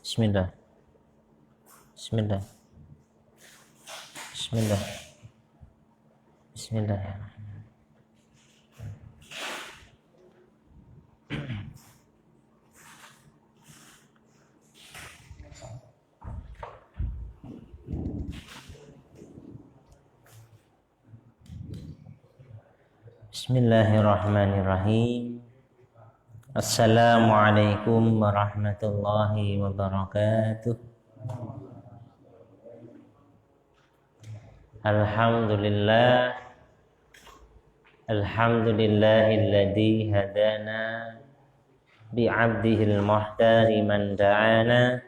Bismillah. Bismillah. Bismillah. Bismillah. Bismillahirrahmanirrahim. Assalamualaikum warahmatullahi wabarakatuh. Alhamdulillah. Alhamdulillahilladzi hadana bi'abdihil muhtari man da'ana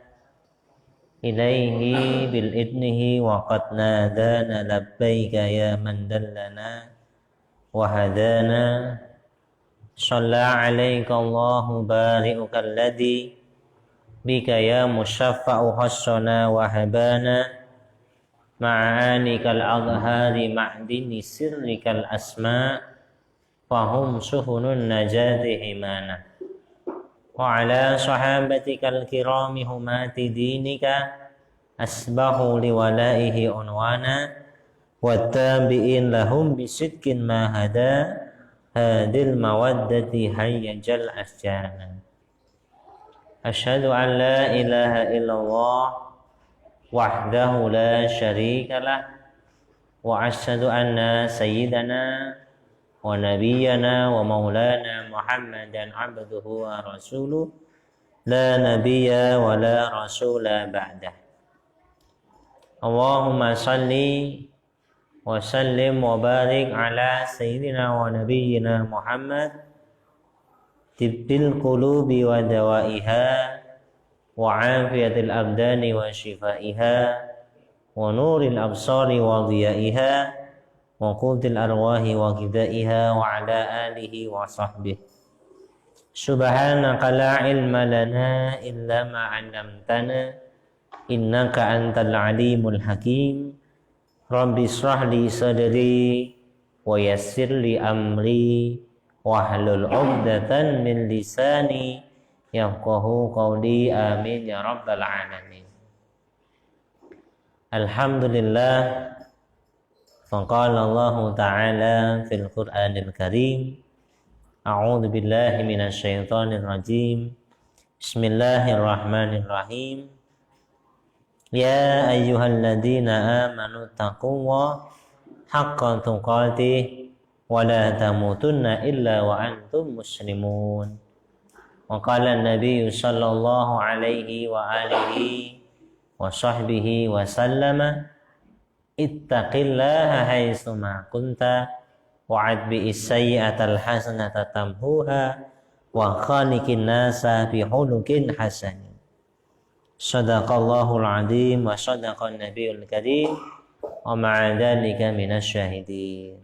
ilaihi bil idnihi wa qad nadana labbaika ya man dallana wa hadana. Shalla alaika Allahu bari'uka alladhi bika ya musyaffa'u hassana wa habana ma'anikal adhari ma'dini sirrikal asma' fahum suhunun najati himana wa ala sahabatikal kirami humati dinika asbahu liwalaihi unwana wa tabi'in lahum bisidkin ma hada hadil mawaddati hayyajal asjana. Asyhadu an la ilaha illallah wahdahu la syarika lah wa asyhadu anna sayyidana wa nabiyyana wa maulana Muhammadan abduhu wa rasuluh la nabiyya wa la rasula ba'dah. Allahumma salli wa sallim wa barik ala sayyidina wa nabiyyina Muhammad tibbil qulubi wa dawaiha wa afiyatil abdani wa shifaiha wa nuril absari wa dhiyaiha wa qutil arwahi wa ghidaiha wa ala alihi wa sahbihi. Subhanaka la ilma lana illa ma 'allamtana innaka antal alimul hakim. Rabbi shrah li sadri wa yassir li amri wahlul 'uqdatan min lisani yafqahu qawli. Amin ya rabbal alamin. Alhamdulillah. Faqala Allah ta'ala fil Qur'anil Karim. A'udzu billahi minasy syaithanir rajim. Bismillahirrahmanirrahim. Ya ayyuhalladzina amanu taqullaha haqqa tuqatih wa la tamutunna illa wa antum muslimun. Wa qala an-nabiy sallallahu alaihi wa alihi wa sahbihi wa sallama ittaqillaha haitsu ma kunta wa'adbi as-sayyi'atal hasanata tamhuha wa khaliqin nasa bi khuluqin hasan. Sadaqallahul azim wa sadaqan nabiyul karim wa ma'a dzalika minasyahidin.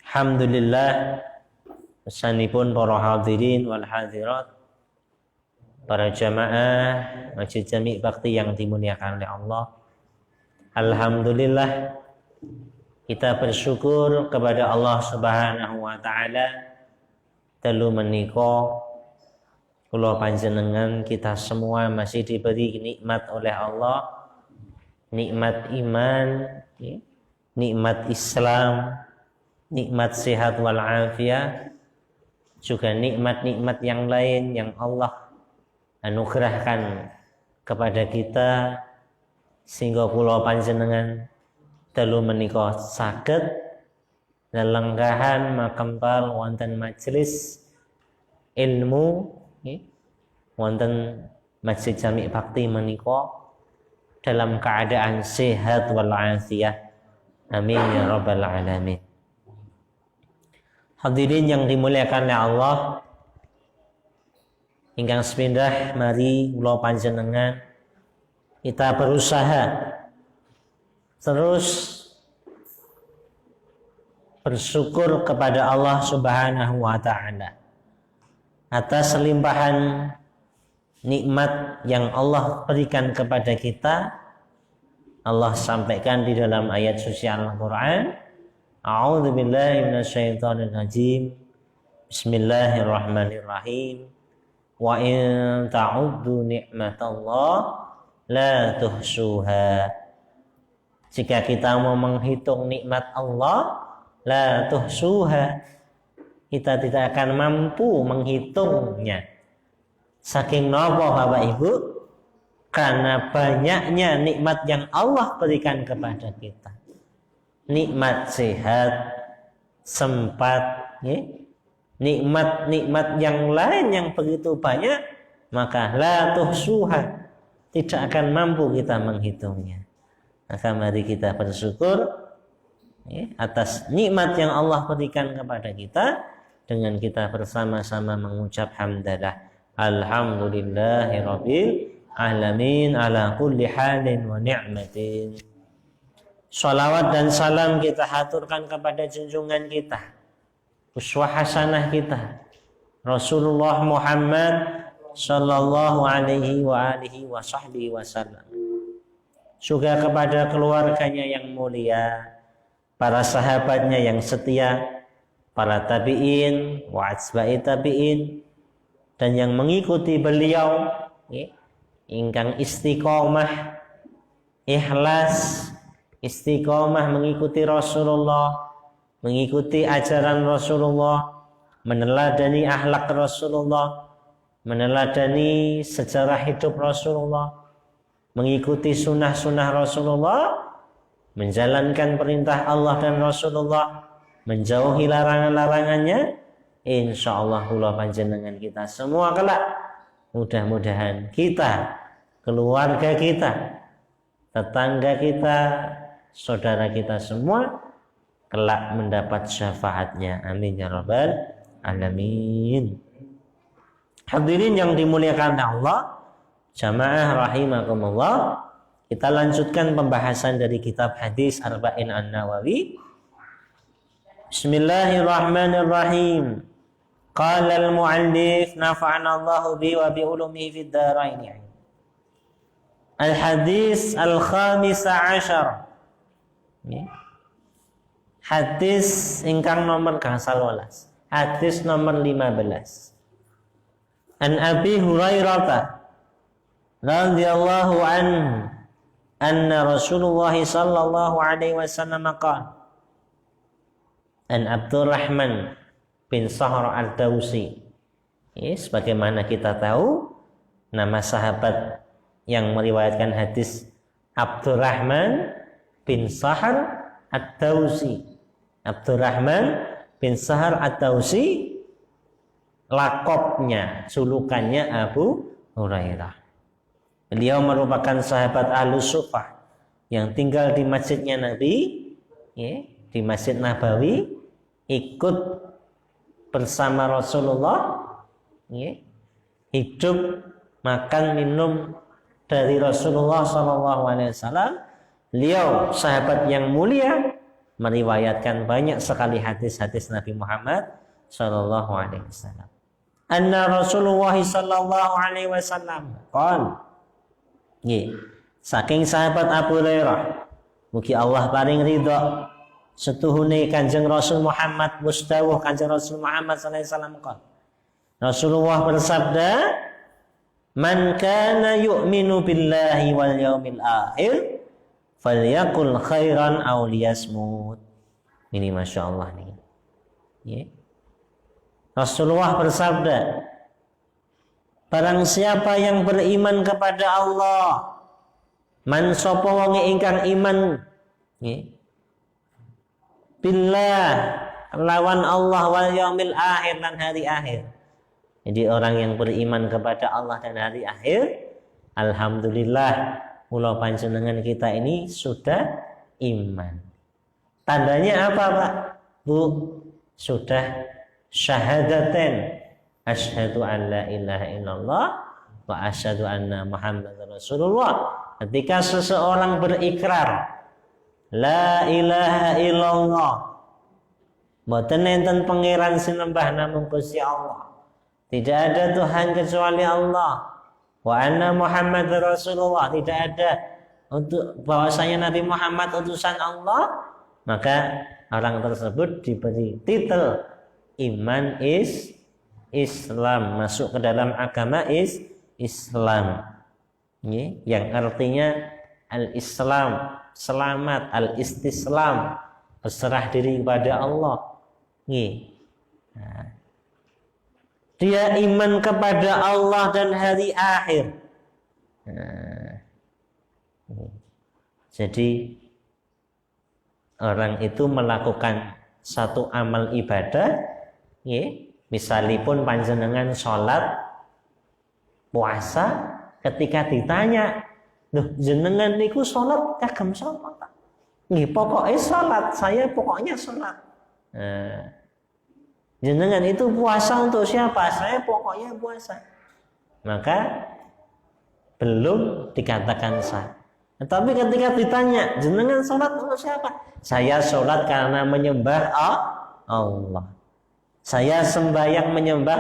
Alhamdulillah. Pesanipun para hadirin wal hadirat, para jamaah Masjid Jami' Bakti yang dimuliakan oleh Allah. Alhamdulillah, kita bersyukur kepada Allah Subhanahu wa taala telu menika kula panjenengan kita semua masih diberi nikmat oleh Allah, nikmat iman, nikmat Islam, nikmat sehat wal afiat, juga nikmat-nikmat yang lain yang Allah anugerahkan kepada kita sehingga kula panjenengan telu menika saged lelenggahan makempal wonten majelis ilmu wonten Masjid Jami' Bakti menika dalam keadaan sehat wal afiat. Amin ya rabbal alamin. Hadirin yang dimuliakan oleh Allah, ingkang sepindah mari kula panjenengan kita berusaha terus bersyukur kepada Allah Subhanahu wa taala atas limpahan nikmat yang Allah berikan kepada kita. Allah sampaikan di dalam ayat suci Al-Qur'an, A'udzu billahi minasyaitonir rajim. Bismillahirrahmanirrahim. Wa in ta'uddu ni'matallah la tuhsuha. Jika kita mau menghitung nikmat Allah, la tuhsuha, kita tidak akan mampu menghitungnya. Saking nopo Bapak Ibu? Karena banyaknya nikmat yang Allah berikan kepada kita. Nikmat sehat, sempat, nikmat-nikmat yang lain yang begitu banyak, maka la tuhsuha, tidak akan mampu kita menghitungnya. Maka mari kita bersyukur atas nikmat yang Allah berikan kepada kita dengan kita bersama-sama mengucap hamdalah. Alhamdulillahirabbil alamin ala kulli halin wa ni'matin. Salawat dan salam kita haturkan kepada junjungan kita, uswah hasanah kita, Rasulullah Muhammad sallallahu alaihi wa alihi wa sahbihi wasallam. Juga kepada keluarganya yang mulia, para sahabatnya yang setia, para tabi'in wa atba'i tabi'in, dan yang mengikuti beliau ingkang istiqomah, ikhlas, istiqomah mengikuti Rasulullah, mengikuti ajaran Rasulullah, meneladani akhlak Rasulullah, meneladani sejarah hidup Rasulullah, mengikuti sunnah-sunnah Rasulullah, menjalankan perintah Allah dan Rasulullah, menjauhi larangan-larangannya. Insyaallah kula panjenengan kita semua kelak, mudah-mudahan kita, keluarga kita, tetangga kita, saudara kita semua kelak mendapat syafaatnya. Amin ya rabbal alamin. Hadirin yang dimuliakan Allah, jamaah rahimakumullah, kita lanjutkan pembahasan dari kitab hadis Arba'in An-Nawawi. Bismillahirrahmanirrahim. Qala al-mu'allif nafa'ana Allahu bi wa bi ulumihi fid dharain. Al-hadis al-khamisa asyar. Hadis ingkang nomor gangsal 12. Hadis nomor 15. An Abi Hurairah radhiyallahu anhu anna Rasulullah sallallahu alaihi wasallam qala. An Abdurrahman bin Sahr Ad-Dausi. Sebagaimana kita tahu, nama sahabat yang meriwayatkan hadis Abdurrahman bin Sahr Ad-Dausi. Abdurrahman bin Sahr Ad-Dausi, lakopnya, julukannya Abu Hurairah. Beliau merupakan sahabat Ahlus Sufah yang tinggal di masjidnya Nabi, di Masjid Nabawi, ikut bersama Rasulullah, hidup, makan, minum dari Rasulullah SAW. Beliau sahabat yang mulia, meriwayatkan banyak sekali hadis-hadis Nabi Muhammad SAW. Anna Rasulullah SAW qala. Saking sahabat Abu Hurairah, mugi Allah paring ridha, setuhune Kanjeng Rasul Muhammad, mustawuh Kanjeng Rasul Muhammad sallallahu alaihi wasallam qala. Rasulullah bersabda, "Man kana yu'minu billahi wal yaumil akhir falyakul khairan aw liyasmut." Ini masyaallah nih. Rasulullah bersabda, barang siapa yang beriman kepada Allah, man sapa wong ingkang iman billah, lawan Allah, wal yaumil akhir, dan hari akhir. Jadi orang yang beriman kepada Allah dan hari akhir, alhamdulillah, kula panjenengan kita ini sudah iman. Tandanya apa, Pak? Bu, sudah syahadaten, asyhadu an la ilaha illallah wa asyhadu anna Muhammadar Rasulullah. Ketika seseorang berikrar la ilaha illallah, mboten enten pangeran sinembah namung Gusti Allah, tidak ada Tuhan kecuali Allah, wa anna Muhammadar Rasulullah, tidak ada untuk bahwasanya Nabi Muhammad utusan Allah, maka orang tersebut diberi titel iman Islam, masuk ke dalam agama Islam. Yang artinya al-Islam, selamat, al-istislam, berserah diri kepada Allah. Nah, dia iman kepada Allah dan hari akhir. Nah, jadi orang itu melakukan satu amal ibadah, misalipun panjenengan sholat, puasa, ketika ditanya, "Loh, jenengan niku sholat kagem sapa?" Pokoknya sholat, saya pokoknya sholat. Nah, jenengan itu puasa untuk siapa? Saya pokoknya puasa. Maka belum dikatakan sah. Tetapi ketika ditanya, jenengan sholat untuk siapa? Saya sholat karena menyembah Allah. Saya sembahyang menyembah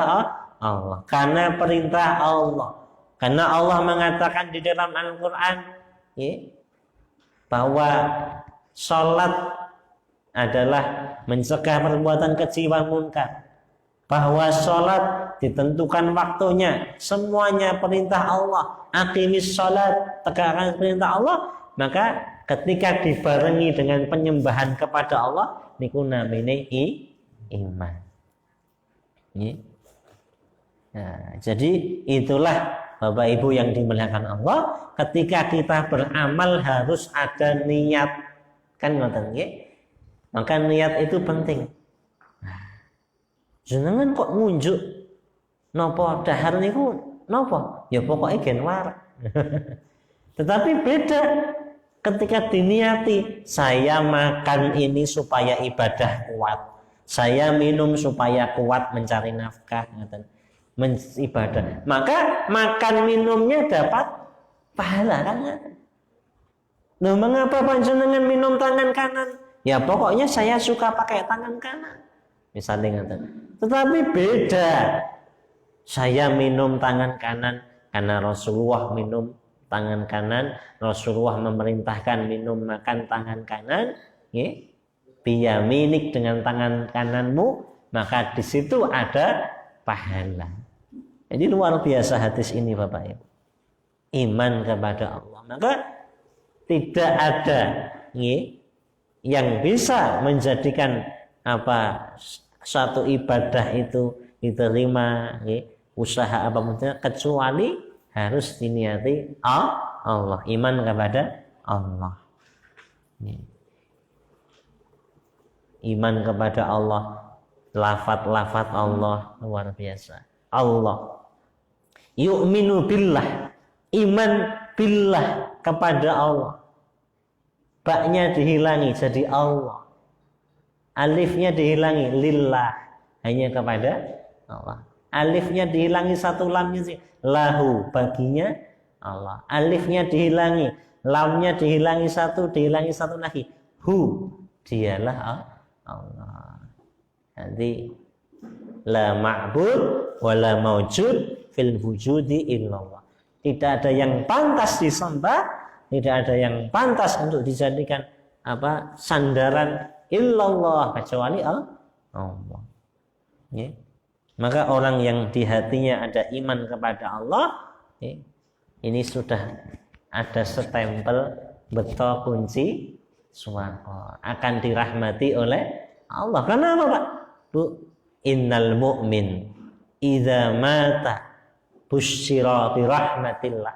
Allah karena perintah Allah. Karena Allah mengatakan di dalam Al-Quran bahwa sholat adalah mencegah perbuatan keji wal munkar. Bahwa sholat ditentukan waktunya, semuanya perintah Allah. Aqimis sholat, tegakkan perintah Allah. Maka ketika dibarengi dengan penyembahan kepada Allah, niku namine iman. Nah, jadi itulah Bapak Ibu yang dimuliakan Allah, ketika kita beramal harus ada niat, kan ngoten nggih? Maka niat itu penting. Jenengan kok ngunjuk napa dahar niku napa? Ya pokoknya gen warak. Tetapi beda ketika diniati, saya makan ini supaya ibadah kuat. Saya minum supaya kuat mencari nafkah, ibadah. Maka makan minumnya dapat pahala kan? Loh, mengapa panjenengan minum tangan kanan? Ya pokoknya saya suka pakai tangan kanan. Misalnya ngaten. Tetapi beda. Saya minum tangan kanan karena Rasulullah minum tangan kanan, Rasulullah memerintahkan minum makan tangan kanan, biyaminik dengan tangan kananmu, maka di situ ada pahala. Jadi luar biasa hadis ini Bapak Ibu. Iman kepada Allah. Maka tidak ada yang bisa menjadikan satu ibadah itu diterima, usaha apapun kecuali harus diniati Allah, iman kepada Allah. Iman kepada Allah, lafaz-lafaz Allah luar biasa. Allah. Yu'minu billah, iman billah kepada Allah. Baknya dihilangi jadi Allah. Alifnya dihilangi lillah, hanya kepada Allah. Alifnya dihilangi satu lamnya sih, lahu, baginya Allah. Alifnya dihilangi, lamnya dihilangi satu lagi, hu, dialah Allah. Nanti la ma'bud wa la maujud fil wujudi illallah. Tidak ada yang pantas disembah, tidak ada yang pantas untuk dijadikan sandaran illallah kecuali Allah. Maka orang yang di hatinya ada iman kepada Allah, ini sudah ada stempel betul kunci swarga, akan dirahmati oleh Allah. Kenapa Pak? Bu, innal mu'min idza mata busyira bi rahmatillah.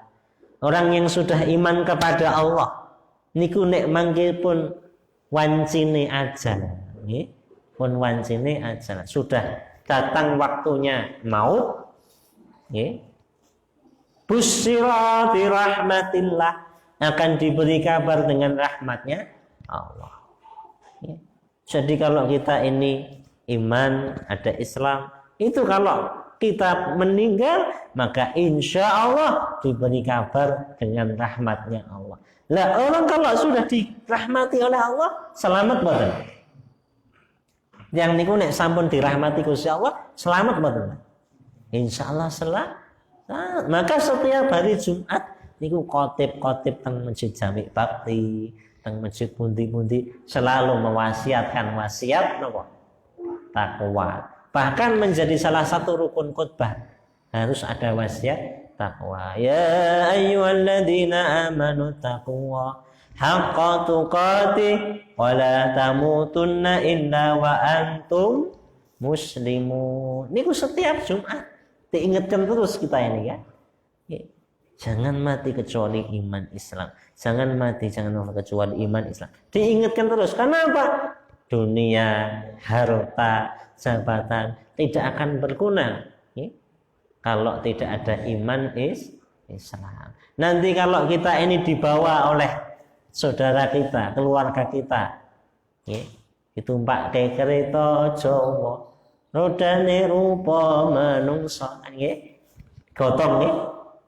Orang yang sudah iman kepada Allah niku nek mangke pun wancine ajal, pun wancine ajal, sudah datang waktunya maut, busyira bi rahmatillah, akan diberi kabar dengan rahmatnya Allah. Jadi kalau kita ini iman, ada Islam, itu kalau kita meninggal maka insya Allah diberi kabar dengan rahmatnya Allah. Lah orang kalau sudah dirahmati oleh Allah selamat boten. Yang niku nek sampun dirahmati Gusti Allah selamat boten. Insya Allah selamat. Maka setiap hari Jumat niku khotib teng masjid Jami Bakti, teng masjid pundi-pundi selalu mewasiatkan wasiat napa? Takwa. Bahkan menjadi salah satu rukun khutbah harus ada wasiat takwa. Ya ayyuhalladzina amanu taqwa haqqa tuqatih wa la tamutunna illa wa antum muslimun. Niku setiap Jumat diingatkan terus kita ini ya. Jangan mati kecuali iman Islam. Jangan mati kecuali iman Islam. Diingatkan terus. Kenapa? Dunia, harta, jabatan tidak akan berguna kalau tidak ada iman Islam. Nanti kalau kita ini dibawa oleh saudara kita, keluarga kita, ditumpak ke kereta Jawa, rodane rupa menungso, gotong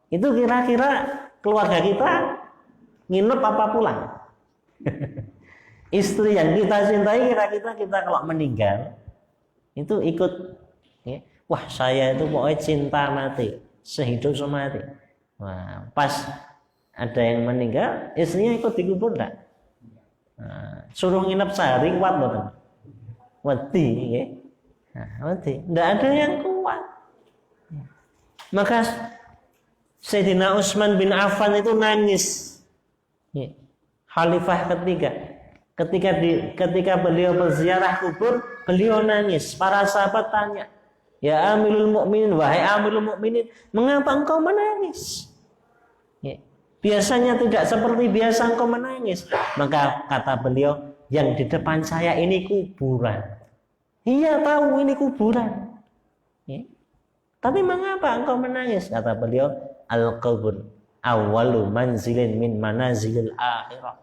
itu kira-kira keluarga kita nginep apa pulang? Istri yang kita cintai kira-kira kita kalau meninggal itu ikut wah saya itu pokoknya cinta mati sehidup semati. Wah, pas ada yang meninggal istrinya ikut dikubur enggak? Suruh nginep sehari kuat betul. Wedi wedi enggak ada yang kuat. Maka Sayyidina Utsman bin Affan itu nangis. Khalifah ketiga. Ketika beliau berziarah kubur, beliau nangis. Para sahabat tanya, "Ya Amirul Mukminin, wahai Amirul Mukminin, mengapa engkau menangis?" Biasanya tidak seperti biasa engkau menangis. Maka kata beliau, yang di depan saya ini kuburan. Iya tahu ini kuburan. Tapi mengapa engkau menangis? Kata beliau, al-qabr awwalu manzilin min manazilil akhirah.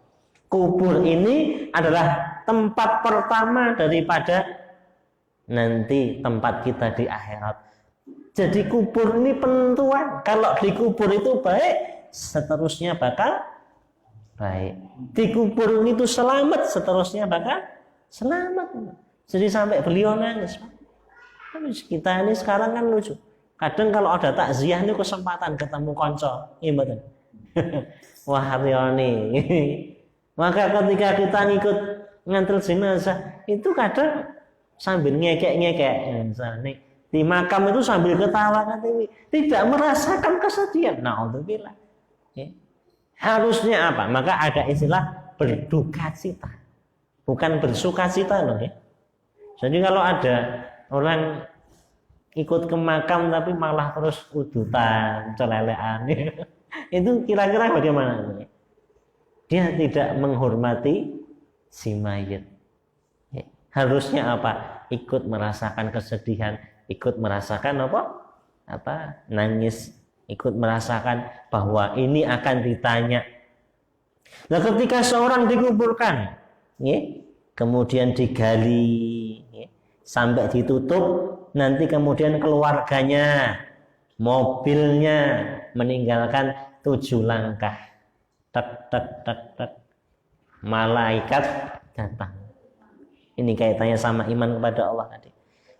Kubur ini adalah tempat pertama daripada nanti tempat kita di akhirat. Jadi kubur ini penentuan. Kalau di kubur itu baik, seterusnya bakal baik. Di kubur itu selamat, seterusnya bakal selamat. Jadi sampai beliau nangis. Kita ini sekarang kan lucu. Kadang kalau ada takziah ini kesempatan ketemu konco, gimana? Wah Rioni. Maka ketika kita ngikut ngantar jenazah itu kadang sambil ngekek-ngekek. Misalnya di makam itu sambil ketawa tidak merasakan kesedihan. Na'udzubillah. Harusnya apa? Maka ada istilah berduka cita, bukan bersuka cita loh ya. Jadi kalau ada orang ikut ke makam tapi malah terus udutan, celelean, itu kira-kira bagaimana? Dia tidak menghormati si mayit. Harusnya apa? Ikut merasakan kesedihan, ikut merasakan apa? Nangis, ikut merasakan bahwa ini akan ditanya. Nah, ketika seorang dikuburkan, kemudian digali, sampai ditutup. Nanti kemudian keluarganya, mobilnya meninggalkan 7 langkah. Tak, tak, tak, tak. Malaikat datang. Ini kaitannya sama iman kepada Allah tadi.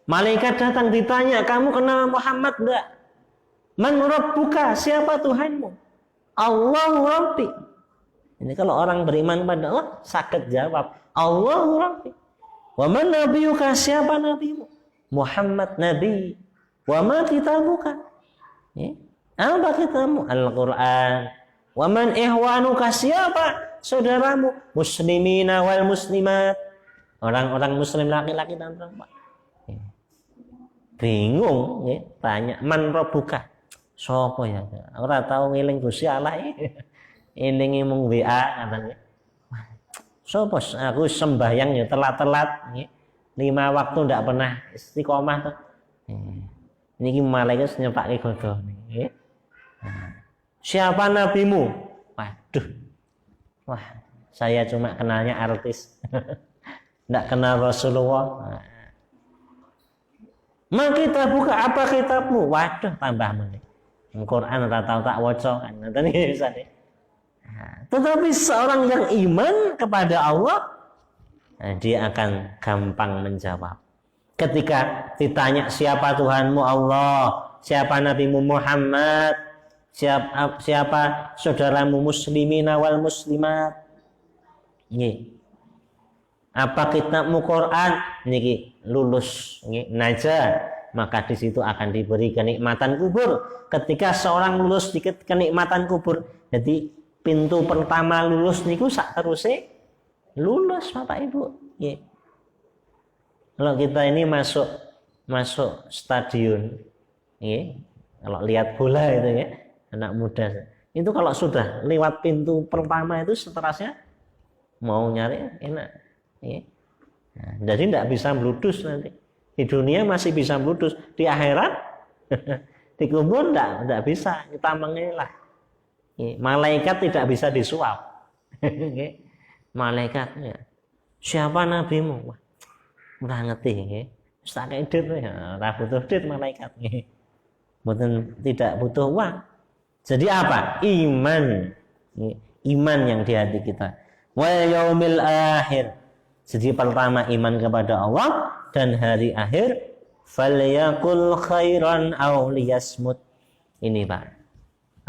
Malaikat datang ditanya, kamu kenal Muhammad enggak? Man rabbuka, siapa Tuhanmu? Allahu Rabbi. Ini kalau orang beriman kepada Allah sakit jawab, Allahu Rabbi. Wa man nabiyuka, siapa nabimu? Muhammad Nabi. Wa ma kitabuka? Apa kitabmu? Al-Quran. Wa man ihwanuka, siapa saudaramu? Muslimina wal muslimat. Orang-orang muslim laki-laki dan perempuan. Bingung, tanya man rabbuka. Sopo ya? Ora tahu ngeling Gusti Allah. Elinge mung WA katanya. Sopo aku sembahyang ya telat-telat. 5 waktu ndak pernah istiqomah tuh. Niki malaikat nyepake godo niki. Siapa nabimu? Waduh. Wah, saya cuma kenalnya artis. Ndak kenal Rasulullah. Maka kita buka apa kitabmu? Waduh, tambah meneh. Al-Qur'an ora tau tak waca kan. Ngoten iki bisa. Tetapi seorang yang iman kepada Allah, dia akan gampang menjawab. Ketika ditanya siapa Tuhanmu Allah, siapa Nabimu Muhammad, siapa saudaramu muslimin wal muslimat, Apa kitabmu Quran niki lulus naja, maka di situ akan diberi kenikmatan kubur. Ketika seorang lulus dikit kenikmatan kubur, jadi pintu pertama lulus niku sak teruse lulus Bapak Ibu. Nggih. Kalau kita ini masuk stadion, nggih. Kalau lihat bola itu ya, anak muda. Itu kalau sudah lewat pintu pertama itu seterusnya mau nyari enak. Ya. Nah, jadi tidak bisa bludus nanti. Di dunia masih bisa bludus, di akhirat di kubur tidak bisa. Kita mengelak. Ya. Malaikat tidak bisa disuap. Ya. Malaikatnya siapa nabimu? Wah, udah ngerti. Ya. Tak kayak dit, ya. Butuh dit malaikat. Ya. Tidak butuh uang. Jadi apa? Iman. Ya. Iman yang di hati kita. Wal yaumil akhir. Jadi pertama iman kepada Allah dan hari akhir, falyakul khairan aw liyasmut. Ini Pak.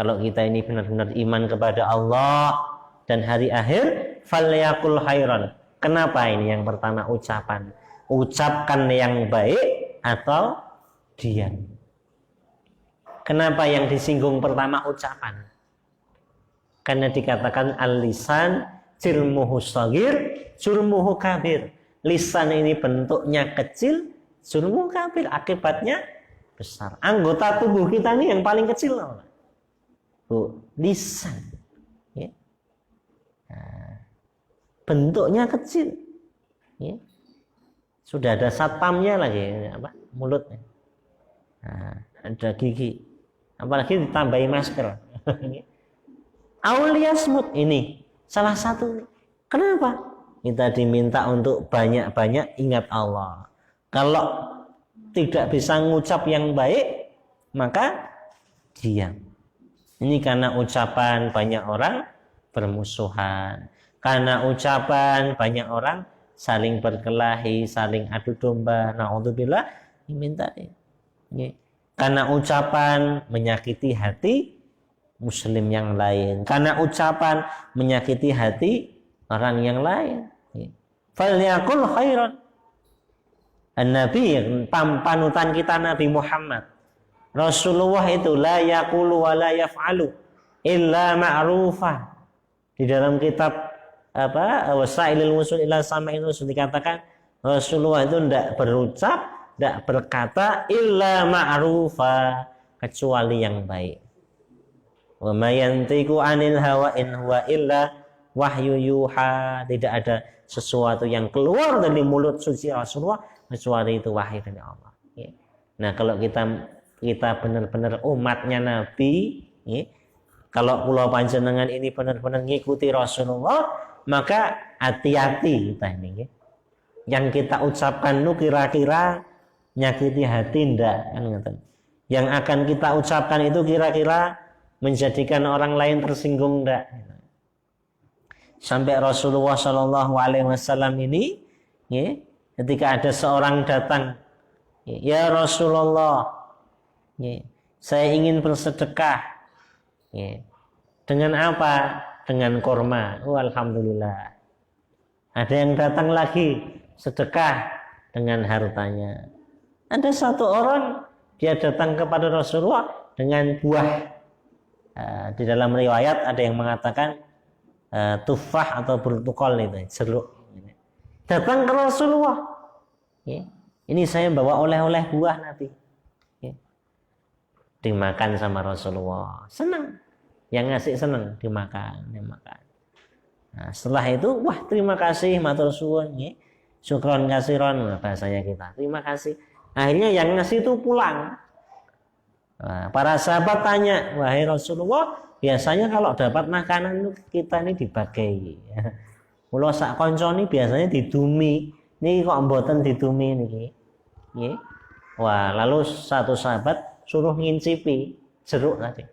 Kalau kita ini benar-benar iman kepada Allah dan hari akhir, falyakul khairan. Kenapa ini yang pertama ucapan? Ucapkan yang baik atau diam. Kenapa yang disinggung pertama ucapan? Karena dikatakan al-lisan jurmuhu shagir, jurmuhu kabir. Lisan ini bentuknya kecil, jurmuhu kabir, akibatnya besar. Anggota tubuh kita ini yang paling kecil Bu, lisan. Ya. Nah, bentuknya kecil. Ya. Sudah ada satpamnya lagi, apa? Mulutnya. Nah, ada gigi. Apalagi ditambahi masker. Auliasmut ini salah satu. Kenapa? Kita diminta untuk banyak-banyak ingat Allah. Kalau tidak bisa ngucap yang baik, maka diam. Ini karena ucapan banyak orang bermusuhan. Karena ucapan banyak orang saling berkelahi, saling adu domba. Na'udzubillah, diminta. Karena ucapan menyakiti hati muslim yang lain, karena ucapan menyakiti hati orang yang lain. Falyakul khairan. An-Nabi, panutan kita Nabi Muhammad, Rasulullah itu la yaqulu wa la yaf'alu illa ma'rufah. Di dalam kitab Wasailul Wusul ila Sama'il Wusul dikatakan Rasulullah itu tidak berucap, tidak berkata illa ma'rufah, kecuali yang baik. Wa ma yantiqu 'anil hawa in huwa illa wahyu yuha. Tidak ada sesuatu yang keluar dari mulut suci Rasulullah kecuali itu wahyu dari Allah. Nah, kalau kita benar-benar umatnya Nabi, kalau pulau panjenengan ini benar-benar ngikuti Rasulullah, maka hati-hati kita ini. Yang kita ucapkan itu kira-kira nyakiti hati enggak kan? Yang akan kita ucapkan itu kira-kira menjadikan orang lain tersinggung enggak? Sampai Rasulullah Shallallahu Alaihi Wasallam ini, ketika ada seorang datang, ya Rasulullah, saya ingin bersedekah. Dengan apa? Dengan korma. Oh, alhamdulillah. Ada yang datang lagi, sedekah dengan hartanya. Ada satu orang, dia datang kepada Rasulullah dengan buah. Di dalam riwayat ada yang mengatakan tufah atau bertukol itu, jeruk. Datang ke Rasulullah. Ini saya bawa oleh-oleh buah Nabi. Dimakan sama Rasulullah. Senang. Yang ngasih senang, dimakan. Nah, setelah itu, wah terima kasih, matur suwun, syukron kasiron, bahasanya kita. Terima kasih. Akhirnya yang ngasih itu pulang. Nah, para sahabat tanya, wahai Rasulullah, biasanya kalau dapat makanan itu kita ini dibagi. Kalau sak konco ini biasanya didumi. Ini kok mboten didumi niki. Wah, lalu satu sahabat suruh ngincipi jeruk tadi.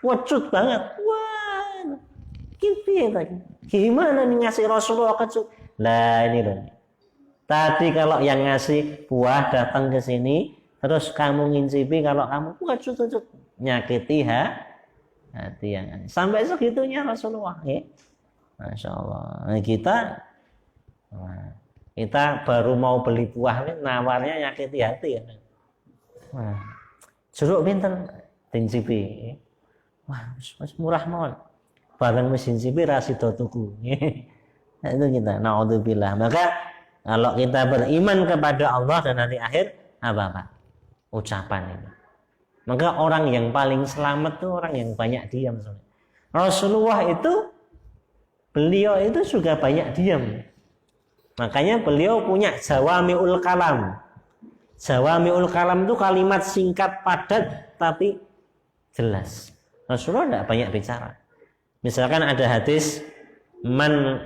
Wacut banget. Wah, gimana nih ngasih Rasulullah kecut? Lah ini loh. Tadi kalau yang ngasih buah datang ke sini, terus kamu ngincipi, kalau kamu wacut nyakiti hati yang ngasih. Sampai segitunya Rasulullah. Masya Allah. Nah, kita Kita baru mau beli buah ini nawarnya nyakiti hati ya. Wah, jeruk pinten dincipi. Wah, wis murah mawon. Bareng wis dincipi ra sida tuku. Nah, itu kita naudzubillah. Maka kalau kita beriman kepada Allah dan hari akhir, apa Pak? Ucapan ini. Maka orang yang paling selamat itu orang yang banyak diam. Rasulullah itu, beliau itu juga banyak diam. Makanya beliau punya jawami'ul kalam. Jawami'ul kalam itu kalimat singkat padat tapi jelas. Rasulullah tidak banyak bicara. Misalkan ada hadis man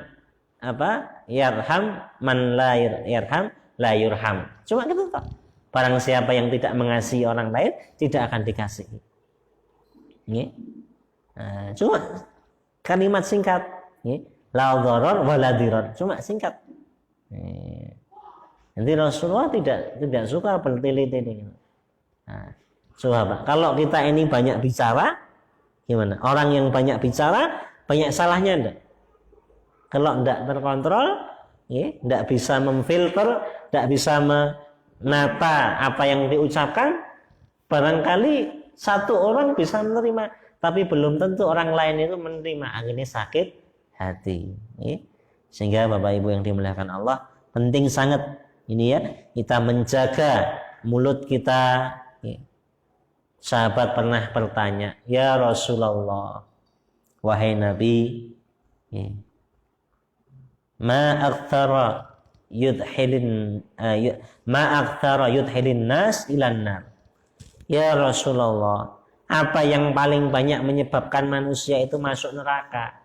yarham man la yarham la yurham. Cuma gitu tak. Barang siapa yang tidak mengasihi orang lain tidak akan dikasihi. Nah, cuma kalimat singkat. La dharar wa la dirar. Cuma singkat. Nanti Rasulullah tidak suka bertele-tele. Nah, coba kalau kita ini banyak bicara, gimana? Orang yang banyak bicara banyak salahnya enggak? Kalau tidak terkontrol, tidak bisa memfilter, tidak bisa menata apa yang diucapkan, barangkali satu orang bisa menerima, tapi belum tentu orang lain itu menerima. Akhirnya sakit hati. Sehingga Bapak Ibu yang dimuliakan Allah, penting sangat ini ya, kita menjaga mulut kita. Sahabat pernah bertanya, ya Rasulullah, wahai Nabi, ma aktsara yudhilin nas ilan nar. Ya Rasulullah, apa yang paling banyak menyebabkan manusia itu masuk neraka?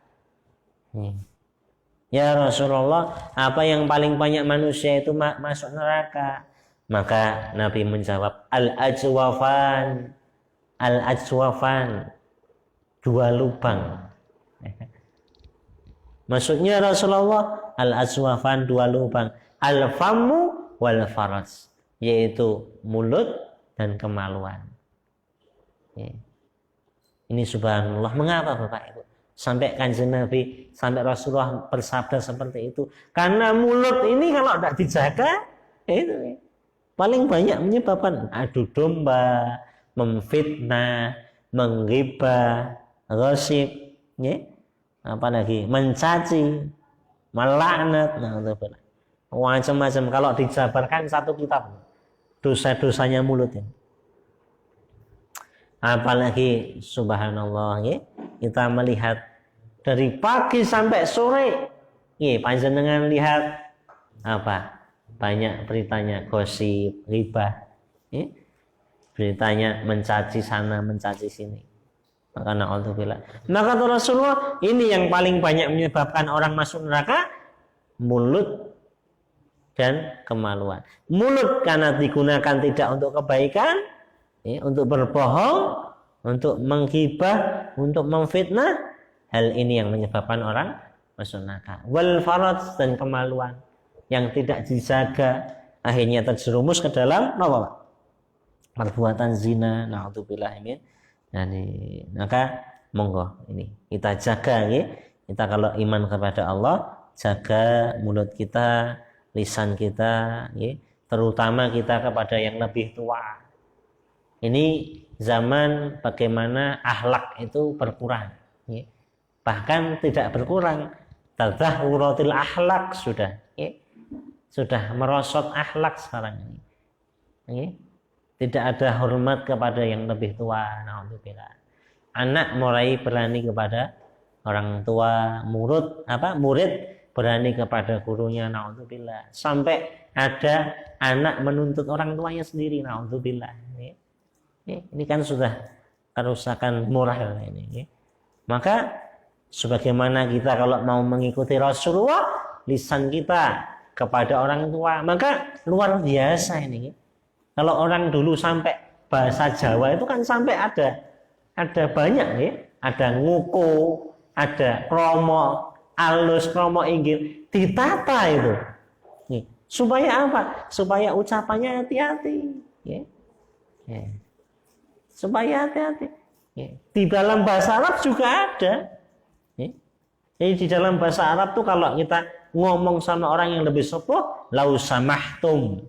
Ya Rasulullah, apa yang paling banyak manusia itu masuk neraka? Maka Nabi menjawab, al-ajwafan, dua lubang. Maksudnya Rasulullah, al-aswafan, dua lubang, al-famu wal faraj, yaitu mulut dan kemaluan. Ini subhanallah. Mengapa Bapak Ibu? Sampai Kanjeng Nabi, sampai Rasulullah bersabda seperti itu. Karena mulut ini kalau tidak dijaga, itu paling banyak menyebabkan adu domba, memfitnah, menggibah, gosip, apalagi mencaci, melaknat, macam-macam. Kalau dijabarkan satu kitab dosa-dosanya mulut ya. Apalagi subhanallah, kita melihat dari pagi sampai sore, panjenengan lihat apa? Banyak beritanya gosip, ghibah, beritanya mencaci sana, mencaci sini. Maka na'udzubillah. Maka Rasulullah, ini yang paling banyak menyebabkan orang masuk neraka, mulut dan kemaluan. Mulut karena digunakan tidak untuk kebaikan, untuk berbohong, untuk menghibah, untuk memfitnah. Hal ini yang menyebabkan orang masuk neraka. Wal faraj, dan kemaluan yang tidak dijaga, akhirnya terjerumus ke dalam apa? Perbuatan zina. Na'udzubillah. Jadi, maka monggo ini kita jaga kita kalau iman kepada Allah, jaga mulut kita, lisan kita, terutama kita kepada yang lebih tua. Ini zaman bagaimana akhlak itu berkurang, bahkan tidak berkurang, tadahuratil akhlak, sudah merosot akhlak sekarang ini. Tidak ada hormat kepada yang lebih tua. Na'udzubillah. Anak mulai berani kepada orang tua, murid berani kepada gurunya. Na'udzubillah. Sampai ada anak menuntut orang tuanya sendiri. Na'udzubillah. Ini kan sudah kerusakan moral ini. Maka sebagaimana kita kalau mau mengikuti Rasulullah, lisan kita kepada orang tua, maka luar biasa ini. Kalau orang dulu sampai bahasa Jawa itu kan sampai ada banyak ada nguku, ada kromo, alus, kromo inggil, ditata itu. Supaya apa? Supaya ucapannya hati-hati. Supaya hati-hati. Di dalam bahasa Arab juga ada. Jadi di dalam bahasa Arab tuh kalau kita ngomong sama orang yang lebih sepuh, lau samahtum,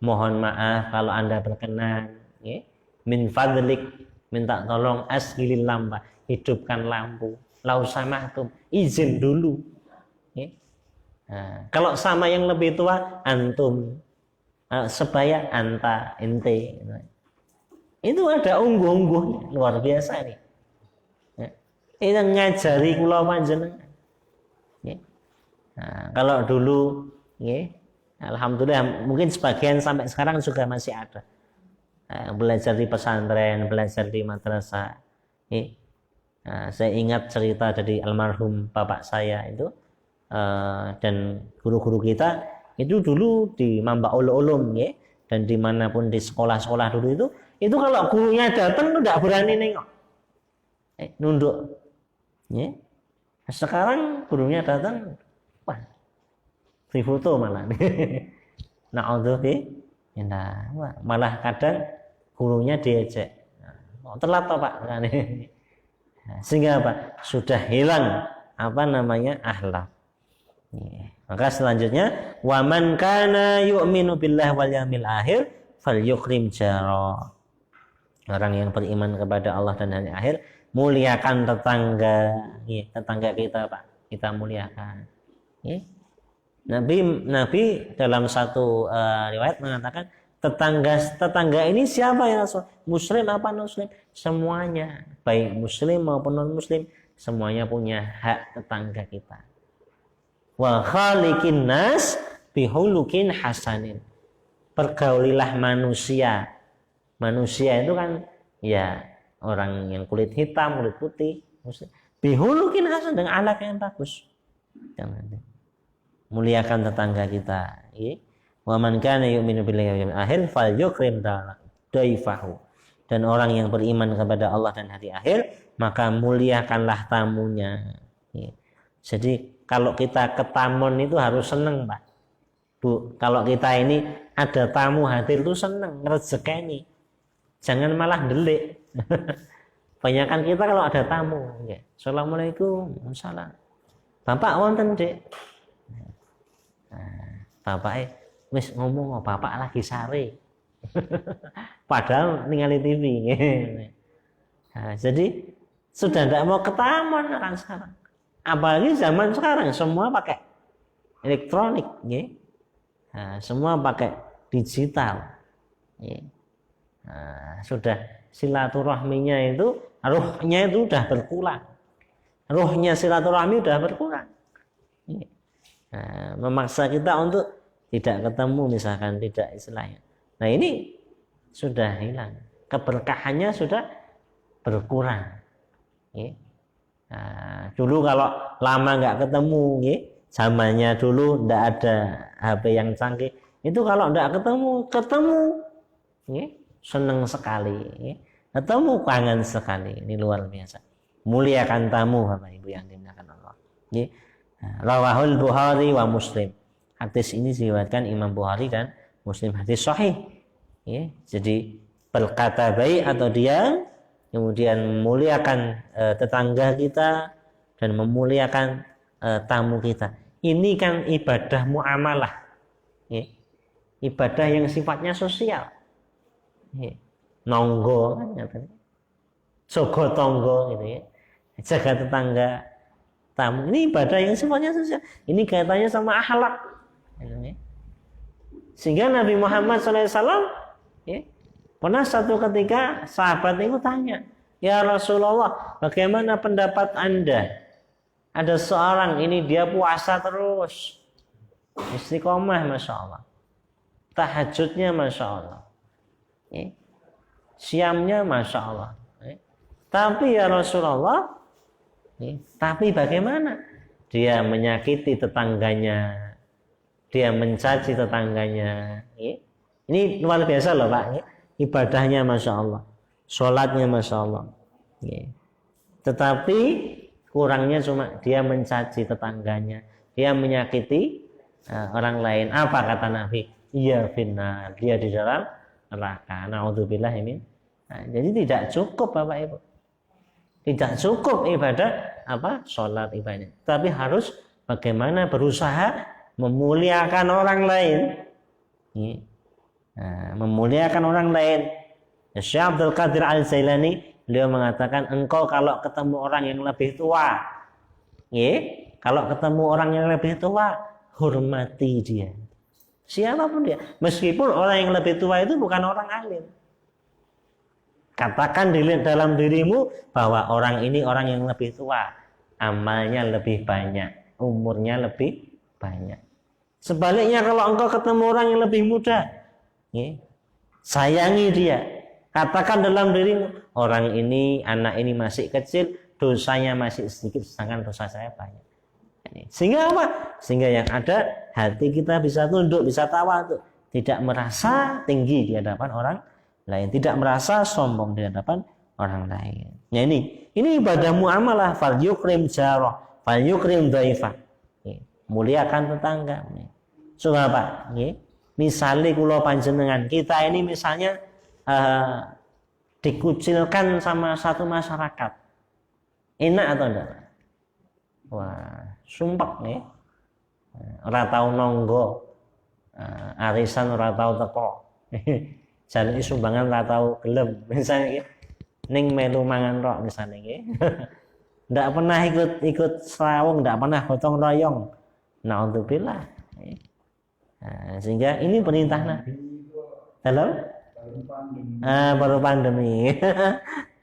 mohon maaf kalau Anda berkenan, ya. Min fadlik, minta tolong asgilil lampa, hidupkan lampu. Lau samahtum, izin dulu. Ya. Nah, kalau sama yang lebih tua, antum, sebaya anta, ente. Itu ada ungguh-ungguh luar biasa nih. Ya. Itu ngajari kula panjenengan. Ya. Nah, kalau dulu, ya, alhamdulillah mungkin sebagian sampai sekarang juga masih ada. Belajar di pesantren, belajar di madrasah. Ya. Nah, saya ingat cerita dari almarhum bapak saya itu, dan guru-guru kita itu dulu di Mambaul Ulum, ya, dan dimanapun di sekolah-sekolah dulu itu kalau gurunya datang tuh nggak berani nengok, nunduk. Ya. Sekarang gurunya datang, wah, difoto malah. Nah, malah kadang gurunya diejek. Telat toh Pak. Sehingga apa? Sudah hilang apa namanya akhlak. Maka selanjutnya, wa man kana yu'minu billahi wal yawmil akhir falyukrim jara. Orang yang beriman kepada Allah dan hari akhir, muliakan tetangga. Ya, tetangga kita Pak, kita muliakan. Ya. Nabi dalam satu riwayat mengatakan, tetangga ini siapa ya Rasul? Muslim apa non muslim? Semuanya, baik muslim maupun non muslim, semuanya punya hak tetangga kita. Wa khaliqin nas bihulukin hasanin. Pergaulilah manusia. Manusia itu kan ya orang yang kulit hitam, kulit putih, bihulukin hasan, dengan akhlak yang bagus. Jangan. Muliakan tetangga kita. Wa man kana yu'minu billahi wal yawmil akhir falyukrim daifahu. Dan orang yang beriman kepada Allah dan hari akhir, maka muliakanlah tamunya. Jadi kalau kita ke tamun itu harus senang, Pak. Bu, kalau kita ini ada tamu hadir itu senang, rezekeni. Jangan malah delik. Banyakan kita kalau ada tamu, ya. Assalamualaikum, salam. Bapak wonten, Dek. Nah, bapak wis ngomong, bapak lagi sare. Padahal ningali TV. Nah, jadi sudah tidak mau ke taman orang sekarang. Apalagi zaman sekarang semua pakai elektronik, ya. Nah, semua pakai digital. Ya. Nah, sudah silaturahminya itu, ruhnya itu sudah berkurang. Ruhnya silaturahmi sudah berkurang. Ya. Nah, memaksa kita untuk tidak ketemu, misalkan, tidak istilahnya. Nah, ini sudah hilang, keberkahannya sudah berkurang. Ya. Nah, dulu kalau lama nggak ketemu, ya, zamannya dulu nggak ada HP yang canggih, itu kalau nggak ketemu, ya, seneng sekali, ya. Ketemu kangen sekali. Ini luar biasa. Muliakan tamu, Bapak Ibu yang dimuliakan Allah. Ya. Rawahul Bukhari wa Muslim. Hadis ini diriwayatkan Imam Bukhari dan Muslim, hadis sahih. Ya, jadi berkata baik atau diam, kemudian memuliakan tetangga kita dan memuliakan tamu kita. Ini kan ibadah muamalah, ya. Ibadah yang sifatnya sosial. Ya. Nonggo, sogo tonggo, gitu ya. Jaga tetangga, tamu. Ini ibadah yang sifatnya sosial. Ini kaitannya sama akhlak. Ya. Sehingga Nabi Muhammad SAW, ya, pernah satu ketika sahabat itu tanya, ya Rasulullah, bagaimana pendapat Anda? Ada seorang ini dia puasa terus, istiqomah, masya Allah, tahajudnya masya Allah, ya. Siamnya masya Allah, ya. Tapi ya Rasulullah, ya, tapi bagaimana? Dia menyakiti tetangganya, dia mencaci tetangganya, ya. Ini luar biasa loh Pak, ya. Ibadahnya masya Allah, sholatnya masya Allah, ya. Tetapi kurangnya cuma dia mencaci tetangganya, dia menyakiti orang lain. Apa kata Nabi? Iya finnar, dia di dalam neraka. Naudzubillah min. Nah, jadi tidak cukup Bapak Ibu, tidak cukup ibadah apa sholat ibadah, tapi harus bagaimana berusaha memuliakan orang lain. Memuliakan orang lain. Syekh Abdul Qadir Al-Jailani beliau mengatakan, engkau kalau ketemu orang yang lebih tua, kalau ketemu orang yang lebih tua, hormati dia. Siapapun dia, meskipun orang yang lebih tua itu bukan orang alim. Katakan dalam dirimu bahwa orang ini orang yang lebih tua, amalnya lebih banyak, umurnya lebih banyak. Sebaliknya kalau engkau ketemu orang yang lebih muda, sayangi dia. Katakan dalam dirimu, orang ini, anak ini masih kecil, dosanya masih sedikit, sedangkan dosa saya banyak. Sehingga apa? Sehingga yang ada, hati kita bisa tunduk, bisa tawadhu, tidak merasa tinggi di hadapan orang lain, tidak merasa sombong di hadapan orang lain. Ya ini ibadah muamalah, fal yukrim jarah, fal yukrim dhaifah. Muliakan tetangga. Coba Pak, misalnya kula panjenengan, kita ini misalnya dikucilkan sama satu masyarakat, enak atau enggak? Wah, sumpek nih, ora tau nonggo, arisan ora tau teko, jaluk sumbangan ora tau gelem, misalnya ning melu mangan rok misalnya, ndak pernah ikut serawung, ndak pernah gotong royong, naudzubillah. Sehingga ini perintah Nabi. Halo? Baru pandemi.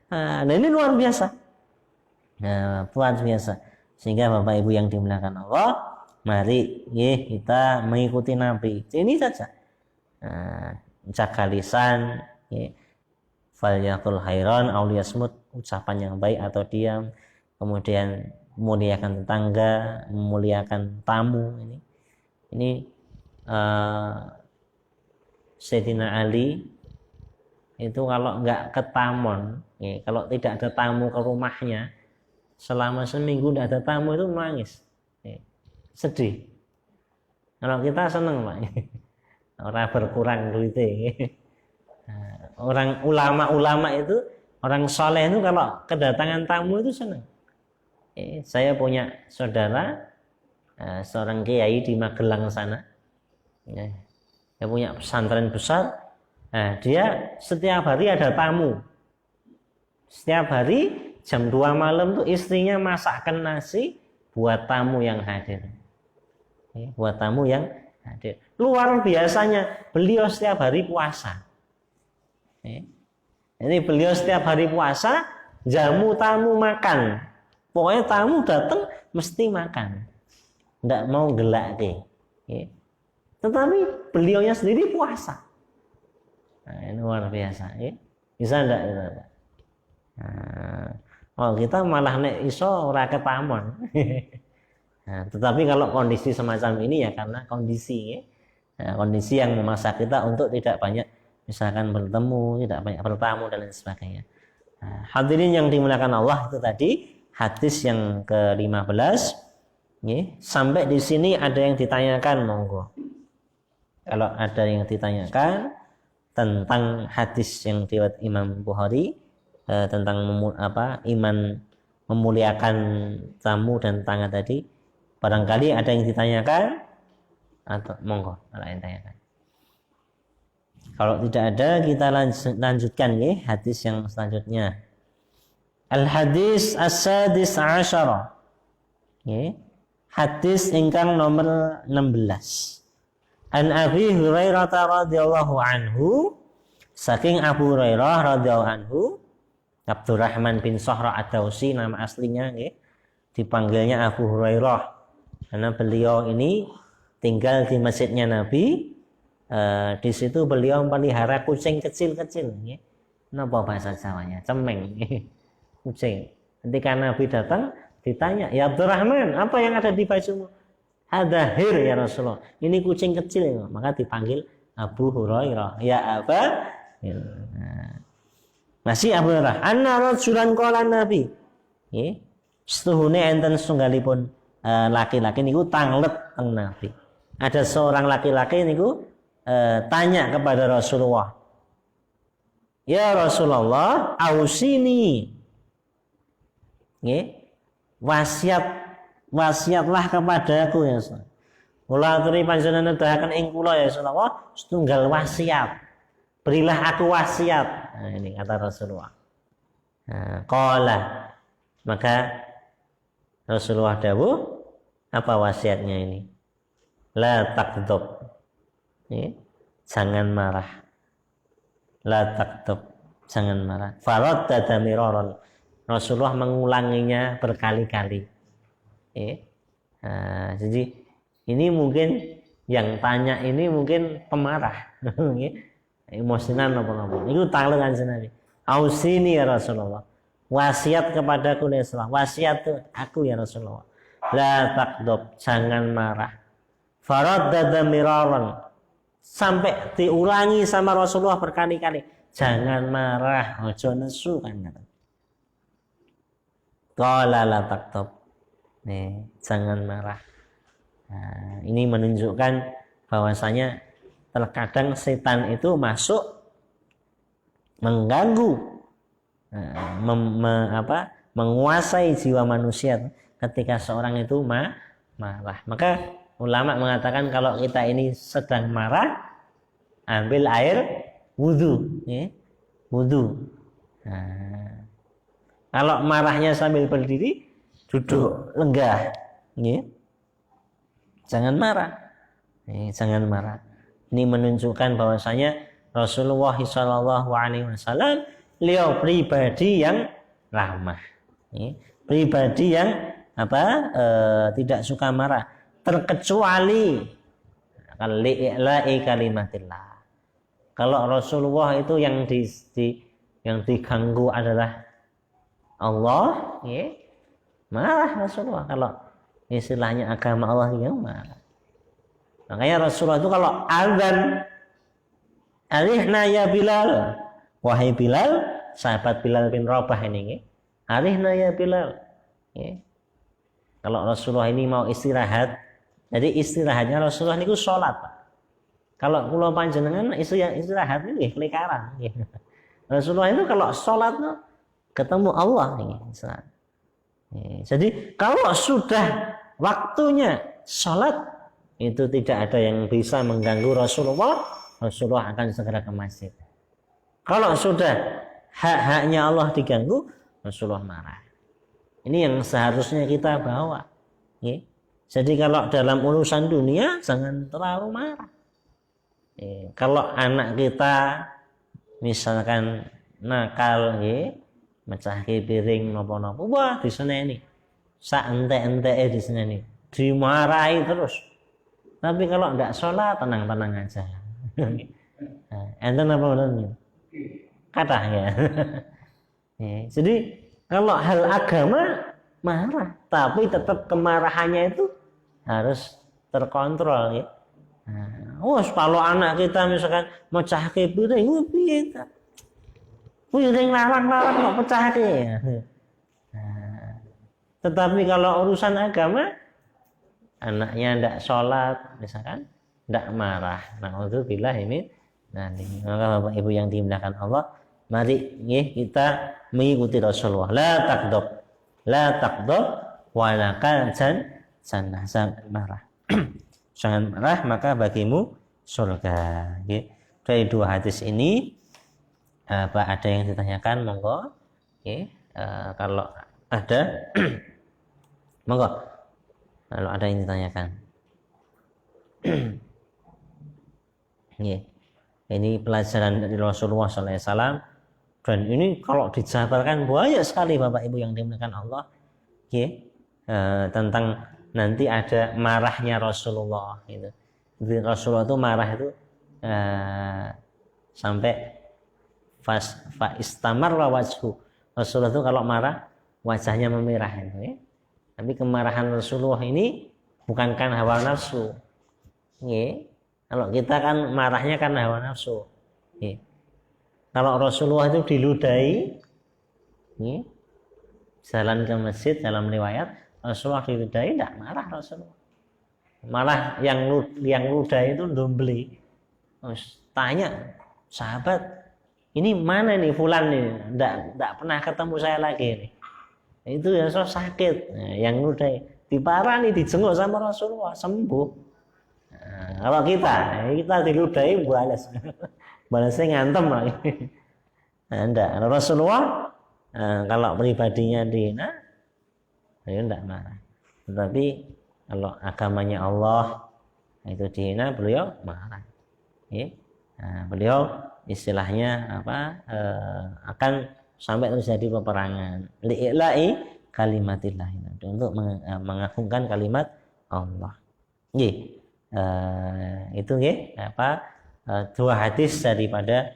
Nah ini luar biasa. Luar biasa. Sehingga Bapak Ibu yang dimuliakan Allah, mari kita mengikuti Nabi. Ini saja. Jaga lisan, falyaqul khairan aw liyasmut, ucapan yang baik atau diam. Kemudian memuliakan tetangga, memuliakan tamu. Ini Sayyidina Ali itu kalau nggak ke tamun, kalau tidak ada tamu ke rumahnya selama seminggu tidak ada tamu itu nangis, sedih. Kalau kita seneng Pak, orang berkurang duitnya. Orang ulama itu, orang soleh itu kalau kedatangan tamu itu senang. Saya punya saudara, seorang kiai di Magelang sana, dia punya pesantren besar. Dia setiap hari ada tamu. Setiap hari jam 2 malam tuh istrinya masakkan nasi buat tamu yang hadir. Buat tamu yang hadir. Luar biasanya beliau setiap hari puasa. Ini beliau setiap hari puasa, jamu tamu makan. Pokoknya tamu datang mesti makan. Tidak mau gelak deh. Tetapi beliaunya sendiri puasa. Ini luar biasa. Bisa enggak? Kita malah nek iso ora ketamun. Tetapi kalau kondisi semacam ini ya karena kondisi kondisi yang memaksa kita untuk tidak banyak misalkan bertemu, tidak banyak bertamu dan lain sebagainya. Hadirin yang dimuliakan Allah, itu tadi hadis yang ke-15. Sampai di sini ada yang ditanyakan, monggo. Kalau ada yang ditanyakan tentang hadis yang diriwayatkan Imam Bukhari tentang iman memuliakan tamu dan tetangga tadi, barangkali ada yang ditanyakan atau monggo ada yang tanyakan. Kalau tidak ada kita lanjutkan hadis yang selanjutnya. Al hadis as-sadis asyara. Hadis ingkang nomor 16. An Abi Hurairah radhiyallahu anhu, saking Abu Hurairah radhiyallahu anhu, Abdurrahman bin Sahra Ad-Dausi nama aslinya, dipanggilnya Abu Hurairah karena beliau ini tinggal di masjidnya Nabi. Di situ beliau memelihara kucing kecil-kecil. Napa bahasa Jawanya? Cemeng. Kucing. Ketika Nabi datang ditanya, ya Abdurrahman, apa yang ada di bajumu? Hadahir ya Rasulullah. Ini kucing kecil ya. Maka dipanggil Abu Hurairah. Ya Aba. Masih Abu Hurairah. Anna rajulan qala Nabi. Setuhune enten setunggalipun laki-laki niku tanglet teng Nabi. Ada seorang laki-laki niku tanya kepada Rasulullah. Ya Rasulullah, ausini. Wasiat wasiatlah kepadaku ya Rasulullah. Kula aturi panjenengan nedahaken ing kula ya Rasulullah setunggal wasiat. Berilah aku wasiat. Nah, ini kata Rasulullah. Nah, qala maka Rasulullah dawuh apa wasiatnya ini? La taqdab. Jangan marah. La taqdab. Jangan marah. Faraddada miraran. Rasulullah mengulanginya berkali-kali. Nah, jadi ini mungkin yang tanya ini mungkin pemarah. Emosinan apa-apa. Itu taklukan Nabi. Ausini ya Rasulullah. Wasiat kepadaku ya Rasulullah. Wasiat aku ya Rasulullah. La taqdab. Jangan marah. Faraddada miraran. Sampai diulangi sama Rasulullah berkali-kali. Jangan marah. Ojo nesu kan kata. Qala la taqdab. Nih, jangan marah. Nah, ini menunjukkan bahwasanya terkadang setan itu masuk mengganggu, menguasai jiwa manusia ketika seorang itu marah. Maka ulama mengatakan kalau kita ini sedang marah, ambil air wudu, wudu. Nah, kalau marahnya sambil berdiri, duduk lenggah, jangan marah, jangan marah. Ini menunjukkan bahwasanya Rasulullah SAW beliau pribadi yang ramah, pribadi yang tidak suka marah, terkecuali li'i'la'i kalimatillah. Kalau Rasulullah itu yang diganggu adalah Allah, marah Rasulullah. Kalau istilahnya agama Allah yang marah. Makanya Rasulullah itu kalau azan, alihna ya Bilal, wahai Bilal, sahabat Bilal bin Rabah ini, alihna ya Bilal. Kalau Rasulullah ini mau istirahat, jadi istirahatnya Rasulullah ini sholat. Kalau kula panjenengan istirahat ini kelikaran. Rasulullah itu kalau sholat ketemu Allah ini. Jadi kalau sudah waktunya sholat, itu tidak ada yang bisa mengganggu Rasulullah. Rasulullah akan segera ke masjid. Kalau sudah hak-haknya Allah diganggu, Rasulullah marah. Ini yang seharusnya kita bawa. Jadi kalau dalam urusan dunia jangan terlalu marah. Kalau anak kita misalkan nakal, mecahi piring nopo-nopo, wah di sana ini, sak ente-ente di sana ini, dimarahi terus. Tapi kalau tidak sholat, tenang-tenang aja. Enten apa benar? Kata ya. Jadi kalau hal agama marah, tapi tetap kemarahannya itu harus terkontrol ya. Kalau anak kita misalkan mecahi piring, piring larang-larang kok pecahke. Tetapi kalau urusan agama, anaknya tidak sholat, misalkan tidak marah. Na'udzubillah ini. Maka Bapak Ibu yang dimuliakan Allah, mari kita mengikuti Rasulullah. La taqdab, walakan jangan marah. Jangan marah, maka bagimu surga. Dari dua hadis ini, ada yang ditanyakan, monggo. Kalau ada, monggo. Kalau ada yang ditanyakan. Ini pelajaran dari Rasulullah SAW. Dan ini kalau dijabarkan banyak sekali Bapak Ibu yang dimuliakan Allah. Tentang nanti ada marahnya Rasulullah. Jadi Rasulullah itu marah itu sampai fa istamarra wajhu. Rasulullah itu kalau marah wajahnya memerah. Tapi kemarahan Rasulullah ini bukan karena hawa nafsu. Kalau kita kan marahnya karena hawa nafsu. Kalau Rasulullah itu diludahi, jalan ke masjid dalam riwayat Rasulullah diludahi, tidak marah Rasulullah. Malah yang ludahi itu dombeli. Tanya sahabat, ini mana nih fulan nih? Tidak pernah ketemu saya lagi nih. Itu ya so sakit. Yang ludahi. diparani, dijenguk sama Rasulullah, sembuh. Nah, kalau kita diludahi balas. Balasnya ngantem lagi. Nah, enggak. Rasulullah kalau pribadinya dihina, ya enggak marah. Tetapi kalau agamanya Allah itu dihina, beliau marah. Ya. Nah, beliau istilahnya akan sampai terjadi peperangan. Li'ila'i kalimatillah, untuk mengagungkan kalimat Allah. Itu dua hadis daripada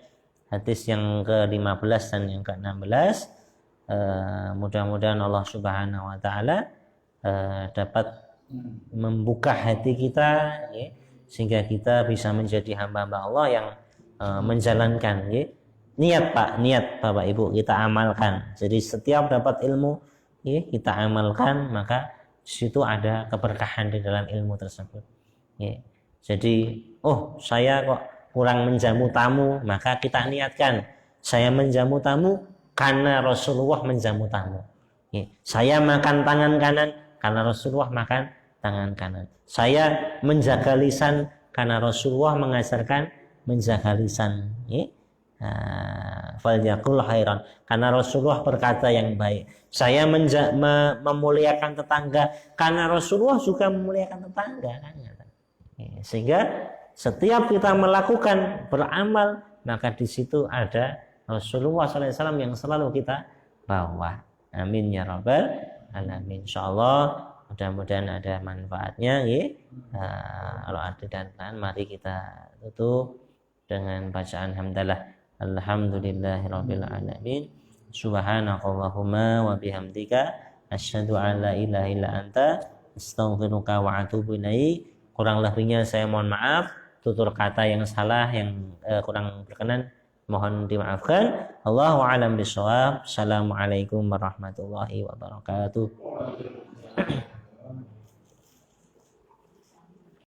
hadis yang ke-15 dan yang ke-16. Mudah-mudahan Allah Subhanahu wa taala dapat membuka hati kita, sehingga kita bisa menjadi hamba-hamba Allah yang menjalankan, niat Bapak Ibu kita amalkan. Jadi setiap dapat ilmu kita amalkan, maka di situ ada keberkahan di dalam ilmu tersebut. Jadi saya kok kurang menjamu tamu, maka kita niatkan saya menjamu tamu karena Rasulullah menjamu tamu. Saya makan tangan kanan karena Rasulullah makan tangan kanan. Saya menjaga lisan karena Rasulullah mengajarkan menjaga lisan. Falyaqul khairan, karena Rasulullah berkata yang baik. Saya memuliakan tetangga karena Rasulullah juga memuliakan tetangga. Sehingga setiap kita melakukan beramal, maka di situ ada Rasulullah SAW yang selalu kita bawa. Amin ya rabbal alamin. Insyaallah mudah-mudahan ada manfaatnya. Kalau ada dan mari kita tutup dengan bacaan hamdalah. Alhamdulillahirabbil alamin. Subhanakallahumma wa bihamdika asyhadu an la ilaha illa anta astaghfiruka wa atubu ilaik. Kurang lebihnya saya mohon maaf, tutur kata yang salah, yang kurang berkenan mohon dimaafkan. Allahu a'lam bishawab. Assalamualaikum warahmatullahi wabarakatuh.